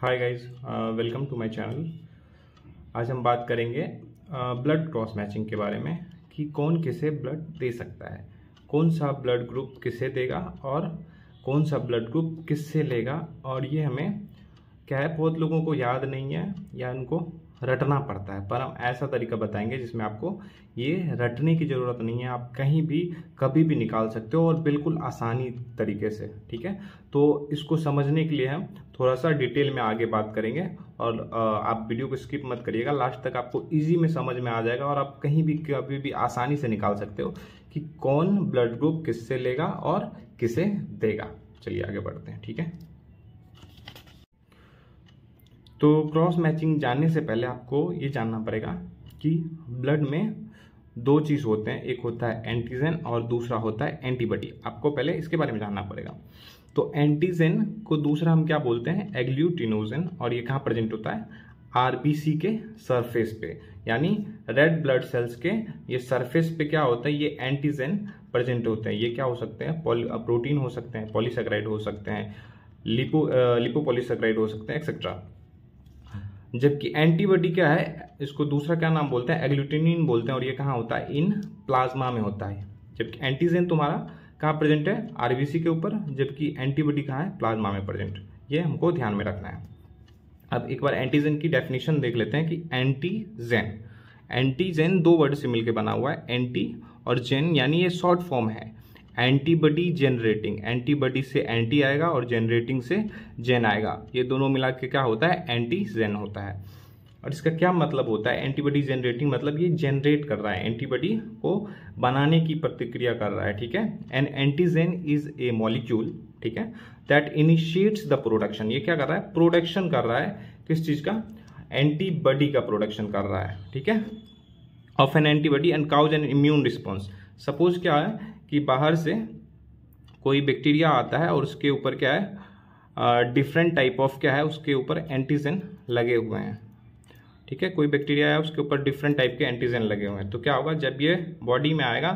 Hi guys, welcome to my channel. आज हम बात करेंगे ब्लड क्रॉस मैचिंग के बारे में कि कौन किसे ब्लड दे सकता है, कौन सा ब्लड ग्रुप किसे देगा और कौन सा ब्लड ग्रुप किससे लेगा। और ये हमें क्या है, बहुत लोगों को याद नहीं है या उनको रटना पड़ता है, पर हम ऐसा तरीका बताएंगे जिसमें आपको ये रटने की ज़रूरत नहीं है। आप कहीं भी कभी भी निकाल सकते हो और बिल्कुल आसानी तरीके से। ठीक है, तो इसको समझने के लिए हम थोड़ा सा डिटेल में आगे बात करेंगे और आप वीडियो को स्किप मत करिएगा, लास्ट तक आपको इजी में समझ में आ जाएगा और आप कहीं भी कभी भी आसानी से निकाल सकते हो कि कौन ब्लड ग्रुप किससे लेगा और किसे देगा। चलिए आगे बढ़ते हैं। ठीक है, तो क्रॉस मैचिंग जानने से पहले आपको ये जानना पड़ेगा कि ब्लड में दो चीज़ होते हैं, एक होता है एंटीजन और दूसरा होता है एंटीबॉडी। आपको पहले इसके बारे में जानना पड़ेगा। तो एंटीजन को दूसरा हम क्या बोलते हैं, एग्लूटिनोजन, और ये कहाँ प्रेजेंट होता है, आरबीसी के सरफेस पे, यानी रेड ब्लड सेल्स के ये सरफेस पे क्या होता है, ये एंटीजन प्रेजेंट होते हैं। ये क्या हो सकते हैं, प्रोटीन हो सकते हैं, पॉलीसेकेराइड हो सकते हैं, लिपोपॉलीसेकेराइड हो सकते हैं, एक्सेट्रा। जबकि एंटीबॉडी क्या है, इसको दूसरा क्या नाम बोलते हैं, एग्लूटिनिन बोलते हैं, और ये कहाँ होता है, इन प्लाज्मा में होता है। जबकि एंटीजन तुम्हारा कहाँ प्रेजेंट है, आरबीसी के ऊपर, जबकि एंटीबॉडी कहाँ है, प्लाज्मा में प्रेजेंट। ये हमको ध्यान में रखना है। अब एक बार एंटीजन की डेफिनेशन देख लेते हैं कि एंटीजन दो वर्ड से मिलकर बना हुआ है, एंटी और जेन, यानी ये शॉर्ट फॉर्म है एंटीबॉडी जनरेटिंग। एंटीबॉडी से एंटी आएगा और जनरेटिंग से जेन आएगा, ये दोनों मिला के क्या होता है, एंटीजेन होता है। और इसका क्या मतलब होता है, एंटीबॉडी जनरेटिंग मतलब ये जनरेट कर रहा है, एंटीबॉडी को बनाने की प्रतिक्रिया कर रहा है। ठीक है, an antigen is a molecule, ठीक है, दैट इनिशिएट्स द प्रोडक्शन। ये क्या कर रहा है, प्रोडक्शन कर रहा है, किस चीज का, एंटीबॉडी का प्रोडक्शन कर रहा है। ठीक है, of an antibody and causes an immune response. Suppose क्या है कि बाहर से कोई बैक्टीरिया आता है और उसके ऊपर क्या है, डिफरेंट टाइप ऑफ क्या है, उसके ऊपर एंटीजन लगे हुए हैं। ठीक है, कोई बैक्टीरिया है, उसके ऊपर डिफरेंट टाइप के एंटीजन लगे हुए हैं। तो क्या होगा, जब ये बॉडी में आएगा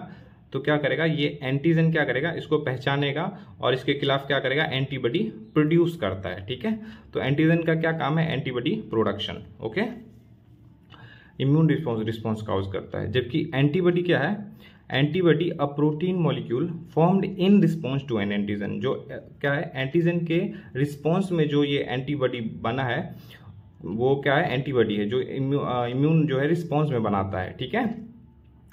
तो क्या करेगा, ये एंटीजन क्या करेगा, इसको पहचानेगा और इसके खिलाफ क्या करेगा, एंटीबॉडी प्रोड्यूस करता है। ठीक है, तो एंटीजन का क्या काम है, antibody production. Okay, immune response causes करता है। जबकि एंटीबॉडी क्या है, antibody a protein molecule formed in response to an antigen. जो क्या है, एंटीजन के रिस्पॉन्स में जो ये एंटीबॉडी बना है वो क्या है, एंटीबॉडी है, जो इम्यून जो है रिस्पॉन्स में बनाता है। ठीक है,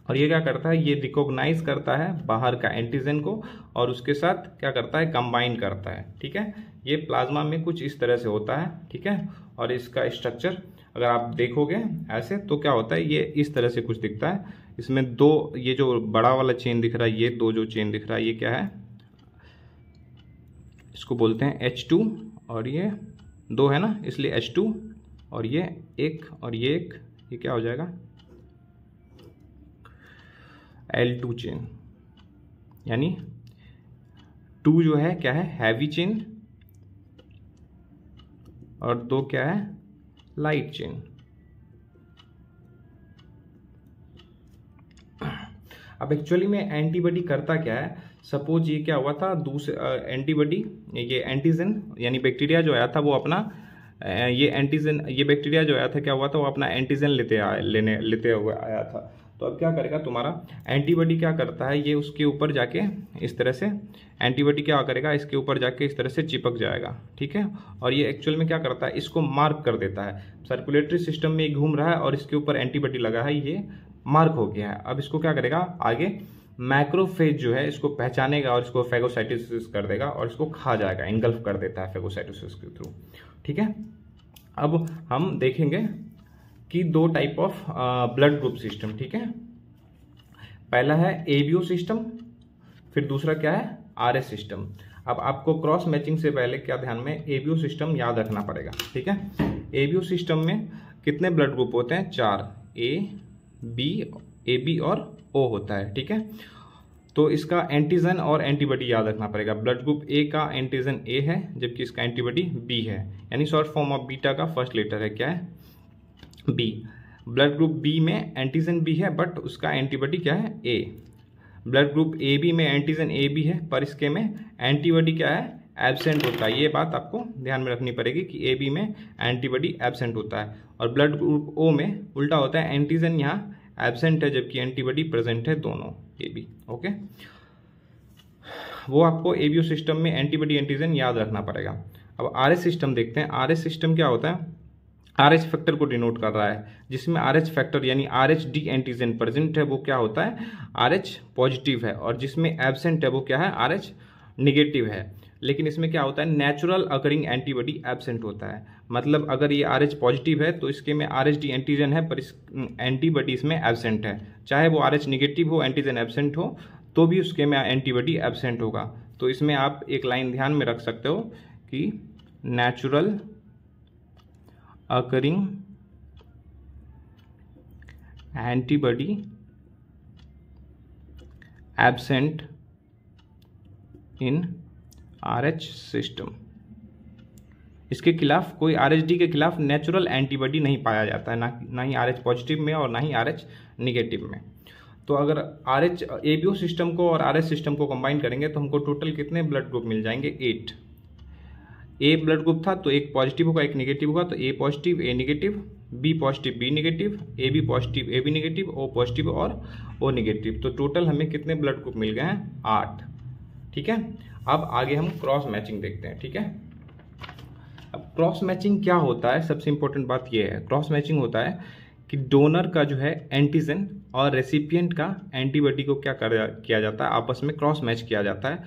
और ये क्या करता है, ये रिकॉग्नाइज करता है बाहर का एंटीजन को और उसके साथ क्या करता है, कंबाइन करता है। ठीक है, ये प्लाज्मा में कुछ इस तरह से होता है। ठीक है, और इसका स्ट्रक्चर अगर आप देखोगे ऐसे तो क्या होता है, ये इस तरह से कुछ दिखता है। इसमें दो, ये जो बड़ा वाला चेन दिख रहा है, ये दो जो चेन दिख रहा है, ये क्या है, इसको बोलते हैं H2, और ये दो है ना, इसलिए H2, और ये एक और ये एक, ये क्या हो जाएगा, L2 चेन। यानी 2 जो है क्या है, हैवी चेन, और 2 क्या है, लाइट चेन। अब एक्चुअली में एंटीबॉडी करता क्या है, सपोज ये क्या हुआ था, दूसरे एंटीबॉडी, ये एंटीजन यानी बैक्टीरिया जो आया था वो अपना ये एंटीजन, ये बैक्टीरिया जो आया था क्या हुआ था, वो अपना एंटीजन लेते हुए आया था। तो अब क्या करेगा तुम्हारा एंटीबॉडी, क्या करता है, ये उसके ऊपर जाके इस तरह से, एंटीबॉडी क्या करेगा, इसके ऊपर जाके इस तरह से चिपक जाएगा। ठीक है, और ये एक्चुअल में क्या करता है, इसको मार्क कर देता है। सर्कुलेटरी सिस्टम में घूम रहा है और इसके ऊपर एंटीबॉडी लगा है, ये मार्क हो गया है। अब इसको क्या करेगा, आगे मैक्रोफेज जो है इसको पहचानेगा और इसको फेगोसाइटोसिस कर देगा और इसको खा जाएगा, इंगल्फ कर देता है फेगोसाइटोसिस के थ्रू। ठीक है, अब हम देखेंगे कि दो type of blood group system. ठीक है, पहला है एबीओ सिस्टम, फिर दूसरा क्या है, आरएस सिस्टम। अब आपको क्रॉस मैचिंग से पहले क्या ध्यान में, एबीओ सिस्टम याद रखना पड़ेगा। ठीक है, एबीओ सिस्टम में कितने ब्लड ग्रुप होते हैं, 4, ए बी और ओ होता है। ठीक है, तो इसका एंटीजन और एंटीबॉडी याद रखना पड़ेगा। ब्लड ग्रुप ए का एंटीजन ए है, जबकि इसका एंटीबॉडी बी है, यानी शॉर्ट फॉर्म ऑफ बीटा का फर्स्ट लेटर है क्या है, बी। ब्लड ग्रुप बी में एंटीजन बी है बट उसका एंटीबॉडी क्या है, ए। ब्लड ग्रुप ए बी में एंटीजन ए बी है पर इसके में एंटीबॉडी क्या है, एब्सेंट होता है। ये बात आपको ध्यान में रखनी पड़ेगी कि ए बी में एंटीबॉडी एब्सेंट होता है, और ब्लड ग्रुप ओ में उल्टा होता है, एंटीजन यहाँ एब्सेंट है जबकि एंटीबॉडी प्रेजेंट है, दोनों ए बी। ओके, वो आपको एबीओ सिस्टम में एंटीबॉडी एंटीजन याद रखना पड़ेगा। अब आरएच सिस्टम देखते हैं। आरएच सिस्टम क्या होता है? आरएच फैक्टर को डिनोट कर रहा है, जिसमें आरएच फैक्टर यानी आरएच डी एंटीजन प्रेजेंट है वो क्या होता है? आरएच पॉजिटिव है, और जिसमें एब्सेंट है वो क्या है? आरएच निगेटिव है। लेकिन इसमें क्या होता है? नेचुरल अकरिंग एंटीबॉडी एब्सेंट होता है। मतलब अगर ये आरएच पॉजिटिव है तो इसके में आरएच डी एंटीजन है, पर इस एंटीबॉडी इसमें एब्सेंट है। चाहे वो आरएच निगेटिव हो, एंटीजन एब्सेंट हो, तो भी उसके में एंटीबॉडी एब्सेंट होगा। तो इसमें आप एक लाइन ध्यान में रख सकते हो कि natural occurring antibody absent in RH system. इसके खिलाफ कोई आरएचडी के खिलाफ नेचुरल एंटीबॉडी नहीं पाया जाता है, ना ही आरएच पॉजिटिव में और ना ही आरएच निगेटिव में। तो अगर आरएच एबीओ सिस्टम को और आरएच सिस्टम को कंबाइन करेंगे तो हमको टोटल कितने ब्लड ग्रुप मिल जाएंगे? 8। ए ब्लड ग्रुप था तो एक पॉजिटिव होगा, एक निगेटिव होगा, तो A positive A negative, B positive B negative, A B positive A B negative, O positive और ओ निगेटिव। तो टोटल हमें कितने ब्लड ग्रुप मिल गए हैं? 8। ठीक है, अब आगे हम क्रॉस मैचिंग देखते हैं। ठीक है, अब क्रॉस मैचिंग क्या होता है? सबसे इंपॉर्टेंट बात यह है, क्रॉस मैचिंग होता है कि डोनर का जो है एंटीजन और रेसिपिएंट का एंटीबॉडी को क्या किया जाता है? आपस में क्रॉस मैच किया जाता है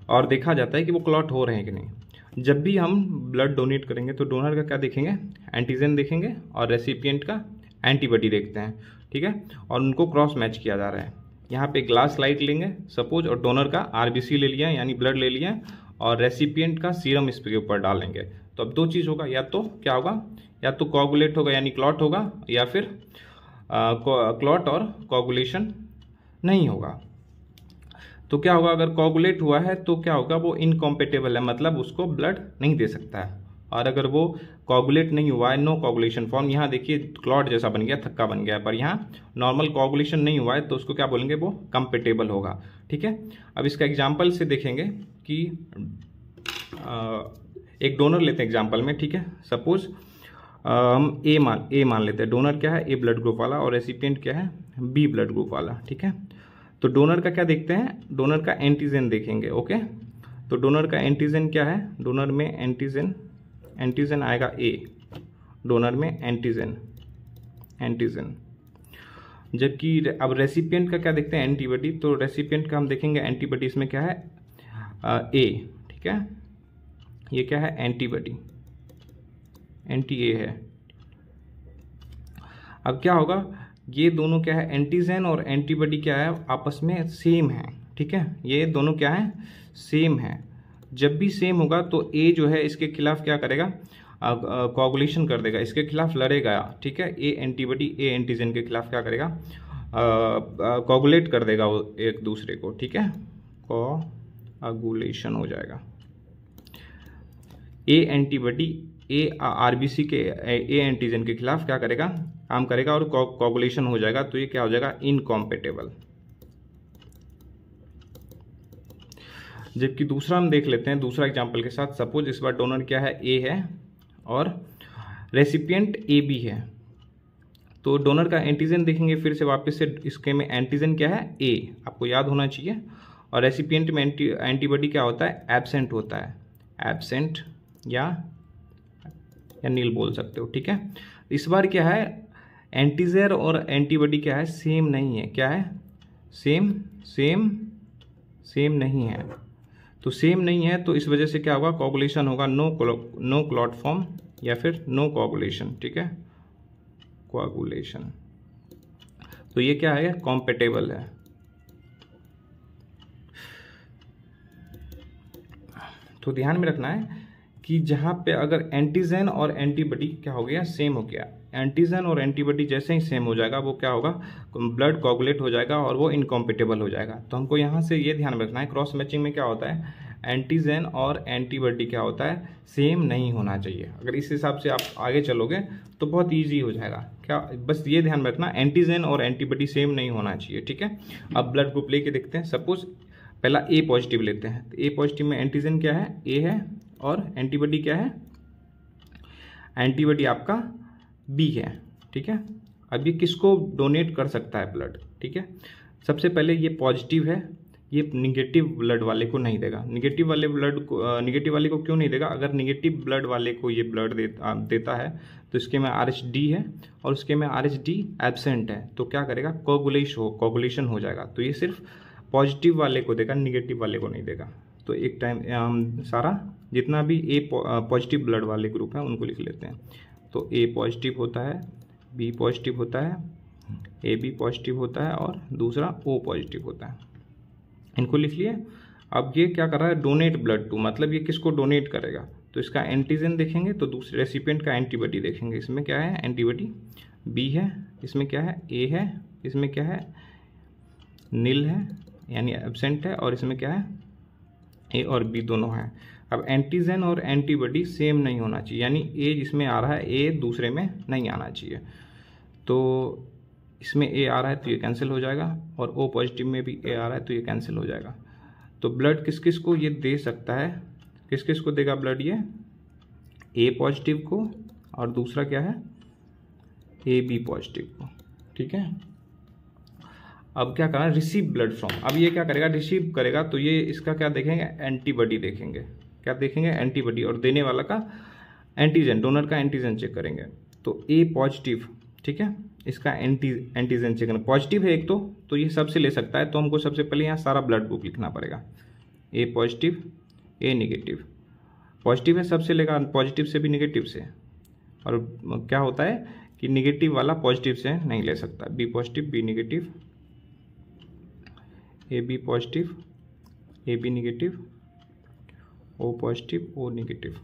और देखा जाता है कि वो क्लॉट हो रहे हैं कि नहीं। जब भी हम ब्लड डोनेट करेंगे तो डोनर का क्या देखेंगे? एंटीजन देखेंगे, और रेसिपिएंट का एंटीबॉडी देखते हैं। ठीक है, और उनको क्रॉस मैच किया जा रहा है। यहाँ पे ग्लास स्लाइड लेंगे सपोज, और डोनर का आरबीसी ले लिया यानी ब्लड ले लिया, और रेसिपिएंट का सीरम इसके ऊपर डालेंगे। तो अब दो चीज़ होगा, या तो क्या होगा? या तो कोगुलेट होगा यानी क्लॉट होगा, या फिर क्लॉट और कोगुलेशन नहीं होगा। तो क्या होगा? अगर कोगुलेट हुआ है तो क्या होगा? वो इनकॉम्पेटेबल है, मतलब उसको ब्लड नहीं दे सकता है। और अगर वो कोगुलेट नहीं हुआ है, नो कोगुलेशन फॉर्म, यहाँ देखिए क्लॉट जैसा बन गया, थक्का बन गया, पर यहाँ नॉर्मल कोगुलेशन नहीं हुआ है, तो उसको क्या बोलेंगे? वो कंपेटेबल होगा। ठीक है, अब इसका एग्जाम्पल से देखेंगे कि एक डोनर लेते हैं एग्जाम्पल में। ठीक है, सपोज हम ए मान लेते हैं। डोनर क्या है? ए ब्लड ग्रुप वाला, और रेसिपिएंट क्या है? बी ब्लड ग्रुप वाला। ठीक है, तो डोनर का क्या देखते हैं? डोनर का एंटीजन देखेंगे। ओके, तो डोनर का एंटीजन क्या है? डोनर में एंटीजन आएगा ए, डोनर में एंटीजन। जबकि अब रेसिपिएंट का क्या देखते हैं? एंटीबॉडी। तो रेसिपिएंट का हम देखेंगे एंटीबॉडी, इसमें क्या है? ए। ठीक है, ये क्या है? एंटीबॉडी, एंटी ए है। अब क्या होगा? ये दोनों क्या है? एंटीजन और एंटीबॉडी क्या है? आपस में सेम है। ठीक है, ये दोनों क्या है? सेम है। जब भी सेम होगा तो ए जो है इसके खिलाफ क्या करेगा? कोगुलेशन कर देगा, इसके खिलाफ लड़ेगा। ठीक है, ए एंटीबॉडी ए एंटीजन के खिलाफ क्या करेगा? कोगुलेट कर देगा वो एक दूसरे को। ठीक है, कोगुलेशन हो जाएगा। ए एंटीबॉडी ए आरबीसी के ए एंटीजन के खिलाफ क्या करेगा? काम करेगा और कोगुलेशन हो जाएगा। तो ये क्या हो जाएगा? इनकॉम्पेटेबल। जबकि दूसरा हम देख लेते हैं दूसरा एग्जांपल के साथ। सपोज इस बार डोनर क्या है? ए है, और रेसिपिएंट ए बी है। तो डोनर का एंटीजन देखेंगे फिर से वापस से, इसके में एंटीजन क्या है? ए, आपको याद होना चाहिए। और रेसिपिएंट में एंटीबॉडी क्या होता है? एब्सेंट होता है, एब्सेंट या नील बोल सकते हो। ठीक है, इस बार क्या है? एंटीजन और एंटीबॉडी क्या है? सेम नहीं है। क्या है? सेम नहीं है। तो सेम नहीं है तो इस वजह से क्या होगा? कोगुलेशन होगा, नो क्लॉट फॉर्म या फिर नो कोगुलेशन। ठीक है, कोगुलेशन। तो ये क्या है? कॉम्पेटेबल है। तो ध्यान में रखना है कि जहाँ पे अगर एंटीजन और एंटीबॉडी क्या हो गया? सेम हो गया। एंटीजन और एंटीबॉडी जैसे ही सेम हो जाएगा वो क्या होगा? ब्लड कोगुलेट हो जाएगा और वो इनकॉम्पेटेबल हो जाएगा। तो हमको यहाँ से ये ध्यान रखना है, क्रॉस मैचिंग में क्या होता है? एंटीजन और एंटीबॉडी क्या होता है? सेम नहीं होना चाहिए। अगर इस हिसाब से आप आगे चलोगे तो बहुत ईजी हो जाएगा। क्या, बस ये ध्यान रखना, एंटीजन और एंटीबॉडी सेम नहीं होना चाहिए। ठीक है, अब ब्लड ग्रुप लेके देखते हैं। सपोज पहला ए पॉजिटिव लेते हैं। तो ए पॉजिटिव में एंटीजन क्या है, ए है, और एंटीबॉडी क्या है, एंटीबॉडी आपका बी है। ठीक है, अब ये किसको डोनेट कर सकता है ब्लड। ठीक है, सबसे पहले ये पॉजिटिव है, ये निगेटिव ब्लड वाले को नहीं देगा। निगेटिव वाले को क्यों नहीं देगा, अगर निगेटिव ब्लड वाले को ये ब्लड देता है तो इसके में RH-D है और उसके में RH-D एब्सेंट है, तो क्या करेगा, कोगुलेशन हो जाएगा। तो ये सिर्फ पॉजिटिव वाले को देगा, निगेटिव वाले को नहीं देगा। तो एक टाइम सारा जितना भी ए पॉजिटिव ब्लड वाले ग्रुप हैं उनको लिख लेते हैं। तो ए पॉजिटिव होता है, बी पॉजिटिव होता है, AB पॉजिटिव होता है और दूसरा O पॉजिटिव होता है। इनको लिख लिए। अब ये क्या कर रहा है, डोनेट ब्लड टू, मतलब ये किसको डोनेट करेगा। तो इसका एंटीजन देखेंगे तो दूसरे रेसिपिएंट का एंटीबॉडी देखेंगे। इसमें क्या है, एंटीबॉडी B है, इसमें क्या है, A है, इसमें क्या है, नील है यानी एब्सेंट है, और इसमें क्या है, A और B दोनों है। अब एंटीजन और एंटीबॉडी सेम नहीं होना चाहिए, यानी A जिसमें आ रहा है A दूसरे में नहीं आना चाहिए। तो इसमें A आ रहा है तो ये कैंसिल हो जाएगा, और O पॉजिटिव में भी A आ रहा है तो ये कैंसिल हो जाएगा। तो ब्लड किस किस को ये दे सकता है, किस किस को देगा ब्लड, ये A पॉजिटिव को, और दूसरा क्या है, AB पॉजिटिव को। ठीक है, अब क्या करना है, रिसीव ब्लड फ्रॉम। अब ये क्या करेगा, रिसीव करेगा, तो ये इसका क्या देखेंगे, एंटीबॉडी देखेंगे। क्या देखेंगे, एंटीबॉडी, और देने वाला का एंटीजन, डोनर का एंटीजन चेक करेंगे। तो A पॉजिटिव, ठीक है, इसका एंटीजन चेक करना, पॉजिटिव है एक तो ये सबसे ले सकता है। तो हमको सबसे पहले यहाँ सारा ब्लड ग्रुप लिखना पड़ेगा। A positive, A negative, positive है सबसे लेगा, पॉजिटिव से भी निगेटिव से, और क्या होता है कि निगेटिव वाला पॉजिटिव से नहीं ले सकता। B positive, B negative, AB positive, AB negative, O positive, O negative.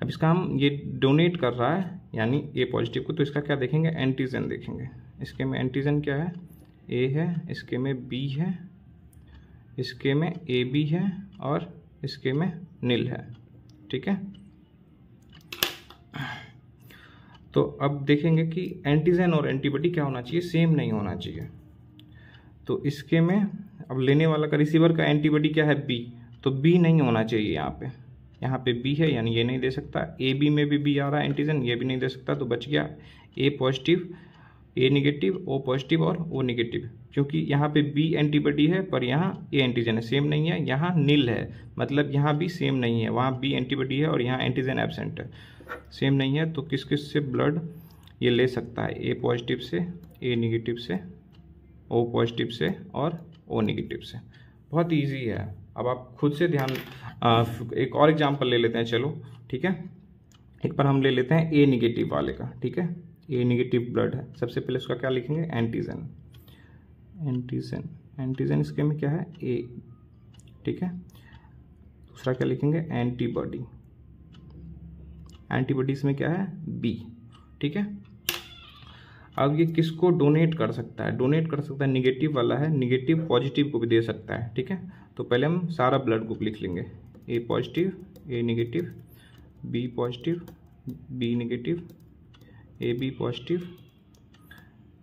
अब इसका हम ये डोनेट कर रहा है यानी A पॉजिटिव को, तो इसका क्या देखेंगे, एंटीजन देखेंगे। इसके में एंटीजन क्या है, A है, इसके में B है, इसके में AB है, और इसके में नील है। ठीक है, तो अब देखेंगे कि एंटीजन और एंटीबॉडी क्या होना चाहिए, सेम नहीं होना चाहिए। तो इसके में अब लेने वाला का, रिसीवर का एंटीबॉडी क्या है, B, तो B नहीं होना चाहिए यहाँ पे B है यानी ये नहीं दे सकता। AB में भी B आ रहा है एंटीजन, ये भी नहीं दे सकता। तो बच गया A positive, A negative, O positive और O निगेटिव, क्योंकि यहाँ पे B एंटीबॉडी है पर यहाँ A एंटीजन है, सेम नहीं है। यहाँ नील है, मतलब यहाँ भी सेम नहीं है, वहाँ B एंटीबॉडी है और यहाँ एंटीजन एब्सेंट है, सेम नहीं है। तो किस किस से ब्लड ये ले सकता है, A पॉजिटिव से, A निगेटिव से, O पॉजिटिव से और O निगेटिव से। बहुत ईजी है। अब आप खुद से ध्यान, एक और एग्जाम्पल ले लेते हैं, चलो ठीक है। एक बार हम ले लेते हैं A निगेटिव वाले का। ठीक है, A निगेटिव ब्लड है, सबसे पहले उसका क्या लिखेंगे, एंटीजन, एंटीजन, एंटीजन इसके में क्या है, A। ठीक है, दूसरा क्या लिखेंगे, एंटीबॉडी, एंटीबॉडी इसमें क्या है, B। ठीक है, अब ये किसको डोनेट कर सकता है, डोनेट कर सकता है, निगेटिव वाला है, निगेटिव पॉजिटिव को भी दे सकता है। ठीक है, तो पहले हम सारा ब्लड ग्रुप लिख लेंगे, A positive, A negative, B positive, B negative, AB positive,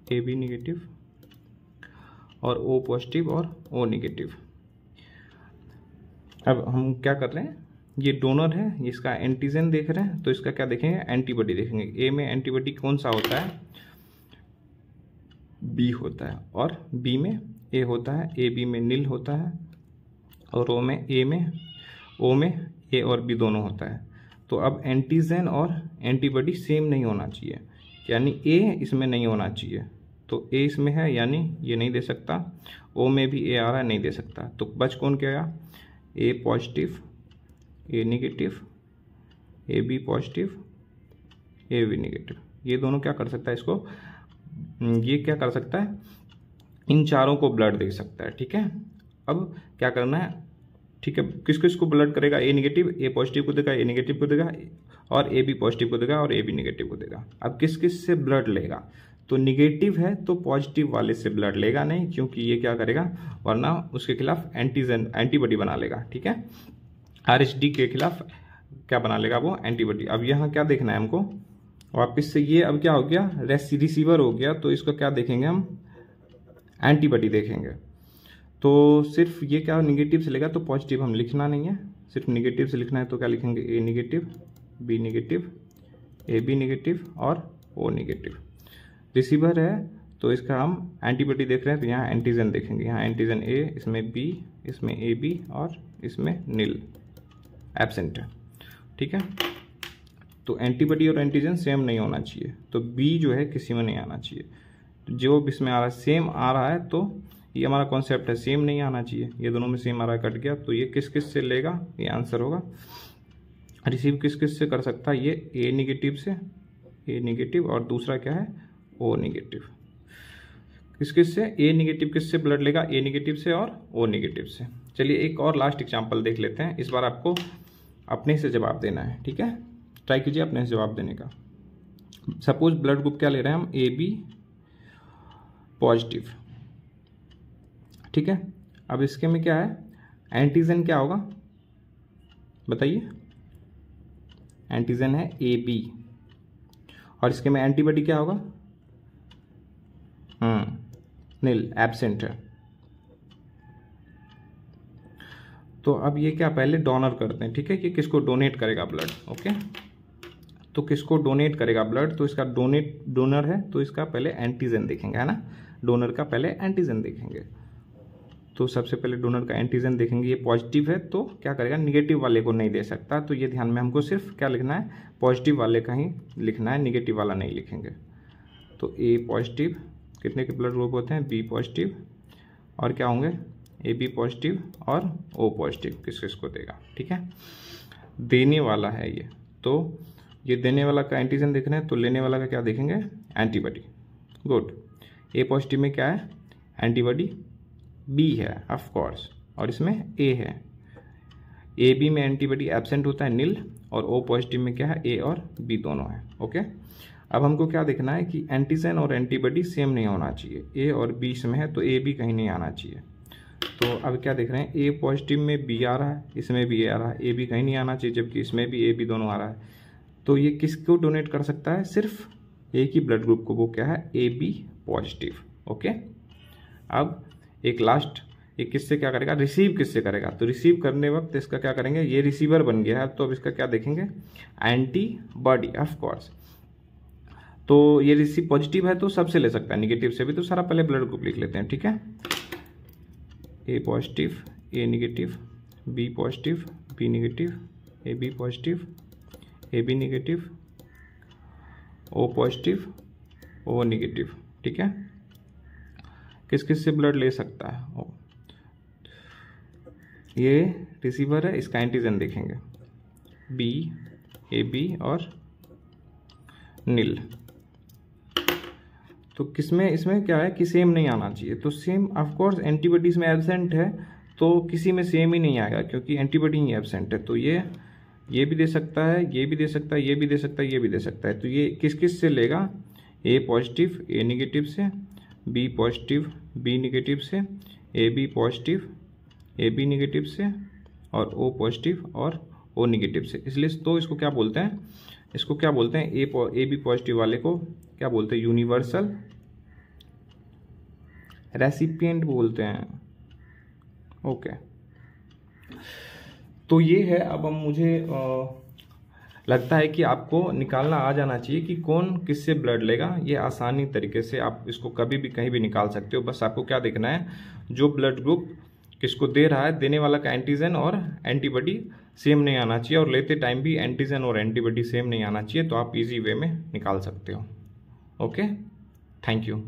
AB negative और O पॉजिटिव और O निगेटिव। अब हम क्या कर रहे हैं, ये डोनर है, इसका एंटीजन देख रहे हैं, तो इसका क्या देखेंगे, एंटीबॉडी देखेंगे। A में एंटीबॉडी कौन सा होता है, B होता है, और B में A होता है, AB में नील होता है, और O में A और B दोनों होता है। तो अब एंटीजन और एंटीबॉडी सेम नहीं होना चाहिए, यानी A इसमें नहीं होना चाहिए। तो A इसमें है यानी ये नहीं दे सकता, O में भी A आ रहा है, नहीं दे सकता। तो बच कौन क्या आया, A positive, A negative, AB positive, AB negative. ये दोनों क्या कर सकता है, इसको ये क्या कर सकता है, इन चारों को ब्लड दे सकता है। ठीक है, अब क्या करना है, ठीक है, किस किस को ब्लड करेगा, A निगेटिव, A पॉजिटिव को देगा, A निगेटिव को देगा, और AB पॉजिटिव को देगा और AB निगेटिव को देगा। अब किस किस से ब्लड लेगा, तो निगेटिव है तो पॉजिटिव वाले से ब्लड लेगा नहीं, क्योंकि ये क्या करेगा, वरना उसके खिलाफ एंटीबॉडी बना लेगा। ठीक है, RH-D के खिलाफ क्या बना लेगा, वो एंटीबॉडी। अब यहाँ क्या देखना है हमको, वापस से ये अब क्या हो गया, रिसीवर हो गया, तो इसको क्या देखेंगे हम, एंटीबॉडी देखेंगे। तो सिर्फ ये क्या निगेटिव से लेगा, तो पॉजिटिव हम लिखना नहीं है, सिर्फ निगेटिव से लिखना है। तो क्या लिखेंगे, A negative, B negative, A B negative और ओ नेगेटिव। रिसीवर है तो इसका हम एंटीबॉडी देख रहे हैं, तो यहाँ एंटीजन देखेंगे, यहाँ एंटीजन ए, इसमें बी, इसमें ए बी और इसमें नील एब्सेंट है, ठीक है। तो एंटीबॉडी और एंटीजन सेम नहीं होना चाहिए, तो बी जो है किसी में नहीं आना चाहिए। जो इसमें आ रहा है सेम आ रहा है, तो ये हमारा कॉन्सेप्ट है, सेम नहीं आना चाहिए, ये दोनों में सेम आ रहा है, कट गया, तो ये किस किस से लेगा, ये आंसर होगा। रिसीव किस किस से कर सकता है, ये ए निगेटिव से, ए निगेटिव, और दूसरा क्या है, ओ निगेटिव। किस किस से, ए निगेटिव किस से ब्लड लेगा, ए निगेटिव से और ओ निगेटिव से। चलिए एक और लास्ट एग्जांपल देख लेते हैं, इस बार आपको अपने से जवाब देना है, ठीक है। ट्राई कीजिए अपने से जवाब देने का। सपोज ब्लड ग्रुप क्या ले रहे हैं हम, ए बी पॉजिटिव, ठीक है। अब इसके में क्या है, एंटीजन क्या होगा बताइए, एंटीजन है ए बी, और इसके में एंटीबॉडी क्या होगा, नील एब्सेंट है। तो अब ये क्या, पहले डोनर करते हैं, ठीक है, कि किसको डोनेट करेगा ब्लड, ओके। तो किसको डोनेट करेगा ब्लड, तो इसका डोनर है, तो इसका पहले एंटीजन देखेंगे, है ना, डोनर का पहले एंटीजन देखेंगे। तो सबसे पहले डोनर का एंटीजन देखेंगे, ये पॉजिटिव है तो क्या करेगा, निगेटिव वाले को नहीं दे सकता, तो ये ध्यान में हमको सिर्फ क्या लिखना है, पॉजिटिव वाले का ही लिखना है, निगेटिव वाला नहीं लिखेंगे। तो ए पॉजिटिव, कितने के ब्लड ग्रुप होते हैं, बी पॉजिटिव, और क्या होंगे, ए बी पॉजिटिव और ओ पॉजिटिव, किस किस को देगा, ठीक है। देने वाला है ये, तो ये देने वाला का एंटीजन देख रहे हैं, तो लेने वाला का क्या देखेंगे, एंटीबॉडी, गुड। ए पॉजिटिव में क्या है, एंटीबॉडी बी है ऑफ कोर्स, और इसमें ए है। ए बी में एंटीबॉडी एब्सेंट होता है नील, और ओ पॉजिटिव में क्या है, ए और बी दोनों है, ओके। अब हमको क्या देखना है कि एंटीजन और एंटीबॉडी सेम नहीं होना चाहिए, ए और बी इसमें है तो ए बी कहीं नहीं आना चाहिए। तो अब क्या देख रहे हैं, ए पॉजिटिव में बी आ रहा है, इसमें भी ए आ रहा है, ए बी कहीं नहीं आना चाहिए, जबकि इसमें भी ए बी दोनों आ रहा है। तो ये किसको डोनेट कर सकता है, सिर्फ एक ही ब्लड ग्रुप को, वो क्या है, ए बी पॉजिटिव, ओके। अब एक लास्ट, ये किससे क्या करेगा, रिसीव किससे करेगा, तो रिसीव करने वक्त इसका क्या करेंगे, ये रिसीवर बन गया है, तो अब इसका क्या देखेंगे, एंटीबॉडी ऑफ कोर्स। तो ये रिसीव पॉजिटिव है तो सबसे ले सकता है, निगेटिव से भी, तो सारा पहले ब्लड ग्रुप लिख लेते हैं, ठीक है। A positive, A negative, B positive, B negative, A B positive, A B negative, O positive, O negative, ठीक है। किस किस से ब्लड ले सकता है, ये रिसीवर है, इसका एंटीजन देखेंगे, बी, ए बी और नील। तो किसमें, इसमें क्या है कि सेम नहीं आना चाहिए, तो सेम ऑफ कोर्स एंटीबॉडीज में एब्सेंट है, तो किसी में सेम ही नहीं आएगा, क्योंकि एंटीबॉडी ही एब्सेंट है। तो ये भी दे सकता है, ये भी दे सकता है, ये भी दे सकता है, ये भी दे सकता है। तो ये किस किस से लेगा, ए पॉजिटिव, ए निगेटिव से, बी पॉजिटिव, बी निगेटिव से, A B positive, A B negative से, और ओ पॉजिटिव और ओ निगेटिव से। इसलिए तो इसको क्या बोलते हैं, इसको क्या बोलते हैं, ए बी पॉजिटिव वाले को क्या बोलते हैं, यूनिवर्सल रेसिपिएंट बोलते हैं, ओके। तो ये है, अब हम मुझे लगता है कि आपको निकालना आ जाना चाहिए कि कौन किससे ब्लड लेगा। ये आसानी तरीके से आप इसको कभी भी कहीं भी निकाल सकते हो। बस आपको क्या देखना है, जो ब्लड ग्रुप किसको दे रहा है, देने वाला का एंटीजन और एंटीबॉडी सेम नहीं आना चाहिए, और लेते टाइम भी एंटीजन और एंटीबॉडी सेम नहीं आना चाहिए, तो आप इजी वे में निकाल सकते हो। Okay, thank you.